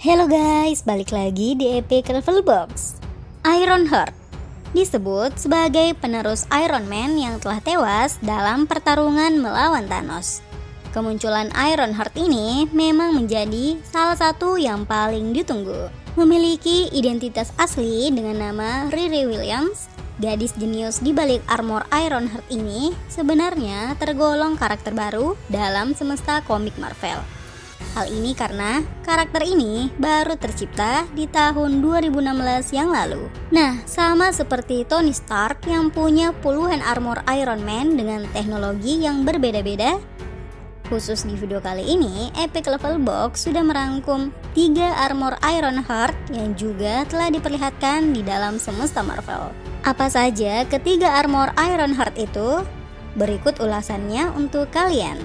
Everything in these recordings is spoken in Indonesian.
Halo guys, balik lagi di Epic Level Box. Ironheart disebut sebagai penerus Iron Man yang telah tewas dalam pertarungan melawan Thanos. Kemunculan Ironheart ini memang menjadi salah satu yang paling ditunggu. Memiliki identitas asli dengan nama Riri Williams, gadis jenius di balik armor Ironheart ini sebenarnya tergolong karakter baru dalam semesta komik Marvel. Hal ini karena karakter ini baru tercipta di tahun 2016 yang lalu. Nah, sama seperti Tony Stark yang punya puluhan armor Iron Man dengan teknologi yang berbeda-beda. Khusus di video kali ini, Epic Level Box sudah merangkum 3 armor Ironheart yang juga telah diperlihatkan di dalam semesta Marvel. Apa saja ketiga armor Ironheart itu? Berikut ulasannya untuk kalian.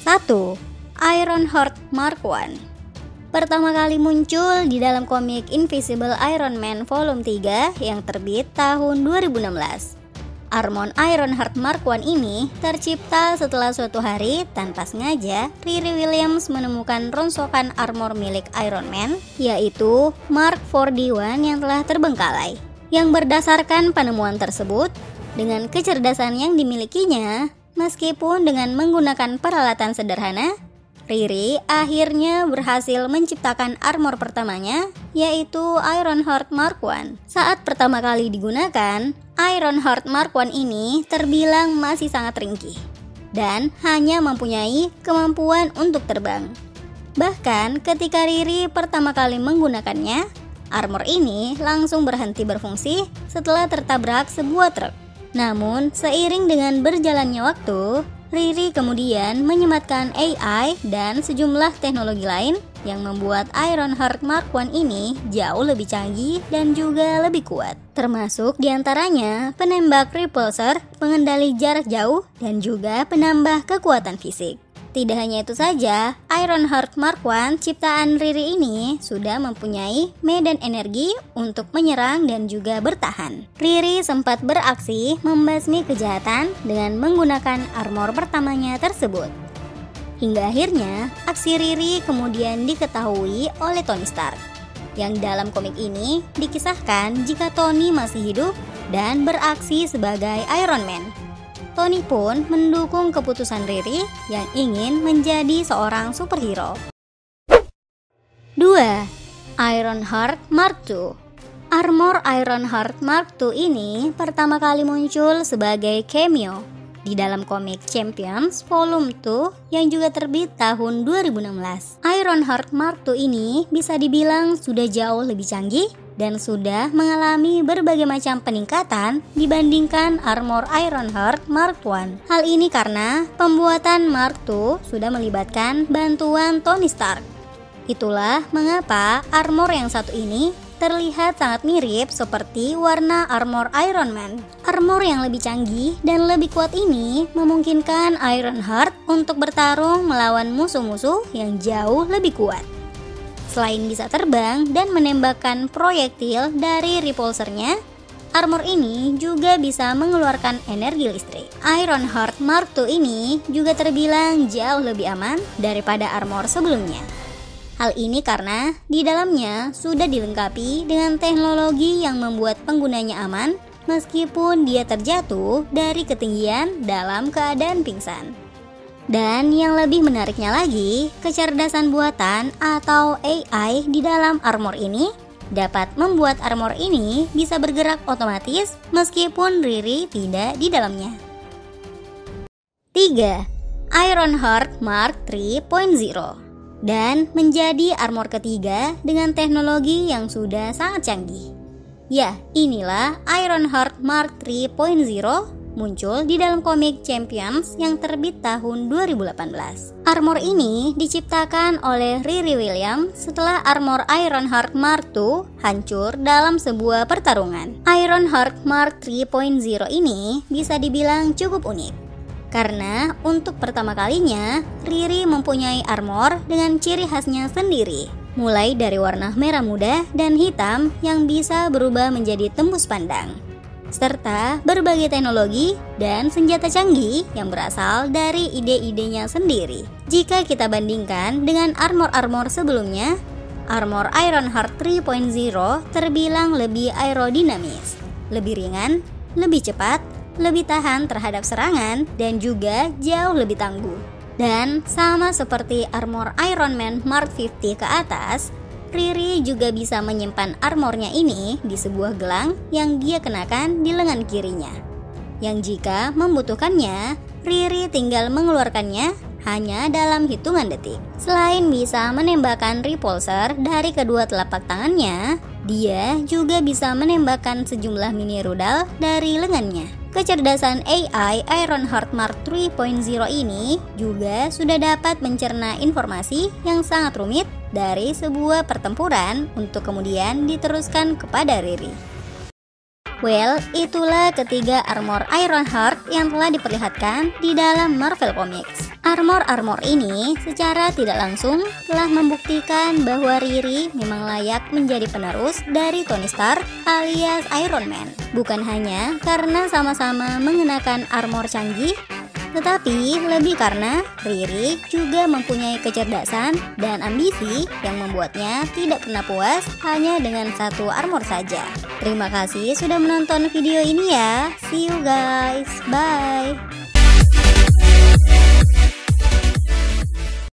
1. Ironheart Mark I. Pertama kali muncul di dalam komik Invisible Iron Man Volume 3 yang terbit tahun 2016. Armor Ironheart Mark I ini tercipta setelah suatu hari tanpa sengaja Riri Williams menemukan rongsokan armor milik Iron Man, yaitu Mark 4D1 yang telah terbengkalai. Yang berdasarkan penemuan tersebut, dengan kecerdasan yang dimilikinya, meskipun dengan menggunakan peralatan sederhana, Riri akhirnya berhasil menciptakan armor pertamanya, yaitu Ironheart Mark I. Saat pertama kali digunakan, Ironheart Mark I ini terbilang masih sangat ringkih dan hanya mempunyai kemampuan untuk terbang. Bahkan ketika Riri pertama kali menggunakannya, armor ini langsung berhenti berfungsi setelah tertabrak sebuah truk. Namun, seiring dengan berjalannya waktu, Riri kemudian menyematkan AI dan sejumlah teknologi lain yang membuat Ironheart Mark I ini jauh lebih canggih dan juga lebih kuat. Termasuk diantaranya penembak repulsor, pengendali jarak jauh, dan juga penambah kekuatan fisik. Tidak hanya itu saja, Ironheart Mark I ciptaan Riri ini sudah mempunyai medan energi untuk menyerang dan juga bertahan. Riri sempat beraksi membasmi kejahatan dengan menggunakan armor pertamanya tersebut. Hingga akhirnya, aksi Riri kemudian diketahui oleh Tony Stark, yang dalam komik ini dikisahkan jika Tony masih hidup dan beraksi sebagai Iron Man. Tony pun mendukung keputusan Riri yang ingin menjadi seorang superhero. 2. Ironheart Mark II. Armor Ironheart Mark II ini pertama kali muncul sebagai cameo di dalam komik Champions Volume 2 yang juga terbit tahun 2016. Ironheart Mark II ini bisa dibilang sudah jauh lebih canggih dan sudah mengalami berbagai macam peningkatan dibandingkan armor Ironheart Mark I. Hal ini karena pembuatan Mark II sudah melibatkan bantuan Tony Stark. Itulah mengapa armor yang satu ini terlihat sangat mirip seperti warna armor Iron Man. Armor yang lebih canggih dan lebih kuat ini memungkinkan Ironheart untuk bertarung melawan musuh-musuh yang jauh lebih kuat. Selain bisa terbang dan menembakkan proyektil dari repulsornya, armor ini juga bisa mengeluarkan energi listrik. Ironheart Mark II ini juga terbilang jauh lebih aman daripada armor sebelumnya. Hal ini karena di dalamnya sudah dilengkapi dengan teknologi yang membuat penggunanya aman meskipun dia terjatuh dari ketinggian dalam keadaan pingsan. Dan yang lebih menariknya lagi, kecerdasan buatan atau AI di dalam armor ini dapat membuat armor ini bisa bergerak otomatis meskipun Riri tidak di dalamnya. 3. Ironheart Mark 3.0 dan menjadi armor ketiga dengan teknologi yang sudah sangat canggih. Ya, inilah Ironheart Mark 3.0 muncul di dalam komik Champions yang terbit tahun 2018. Armor ini diciptakan oleh Riri Williams setelah armor Ironheart Mark II hancur dalam sebuah pertarungan. Ironheart Mark 3.0 ini bisa dibilang cukup unik, karena untuk pertama kalinya Riri mempunyai armor dengan ciri khasnya sendiri, mulai dari warna merah muda dan hitam yang bisa berubah menjadi tembus pandang, serta berbagai teknologi dan senjata canggih yang berasal dari ide-idenya sendiri. Jika kita bandingkan dengan armor-armor sebelumnya, armor Ironheart 3.0 terbilang lebih aerodinamis, lebih ringan, lebih cepat, lebih tahan terhadap serangan, dan juga jauh lebih tangguh. Dan sama seperti armor Iron Man Mark 50 ke atas, Riri juga bisa menyimpan armornya ini di sebuah gelang yang dia kenakan di lengan kirinya, yang jika membutuhkannya, Riri tinggal mengeluarkannya hanya dalam hitungan detik. Selain bisa menembakkan repulsor dari kedua telapak tangannya, dia juga bisa menembakkan sejumlah mini rudal dari lengannya. Kecerdasan AI Ironheart Mark 3.0 ini juga sudah dapat mencerna informasi yang sangat rumit dari sebuah pertempuran untuk kemudian diteruskan kepada Riri. Well, itulah ketiga armor Ironheart yang telah diperlihatkan di dalam Marvel Comics. Armor-armor ini secara tidak langsung telah membuktikan bahwa Riri memang layak menjadi penerus dari Tony Stark alias Iron Man. Bukan hanya karena sama-sama mengenakan armor canggih, tetapi lebih karena Riri juga mempunyai kecerdasan dan ambisi yang membuatnya tidak pernah puas hanya dengan satu armor saja. Terima kasih sudah menonton video ini ya. See you guys. Bye.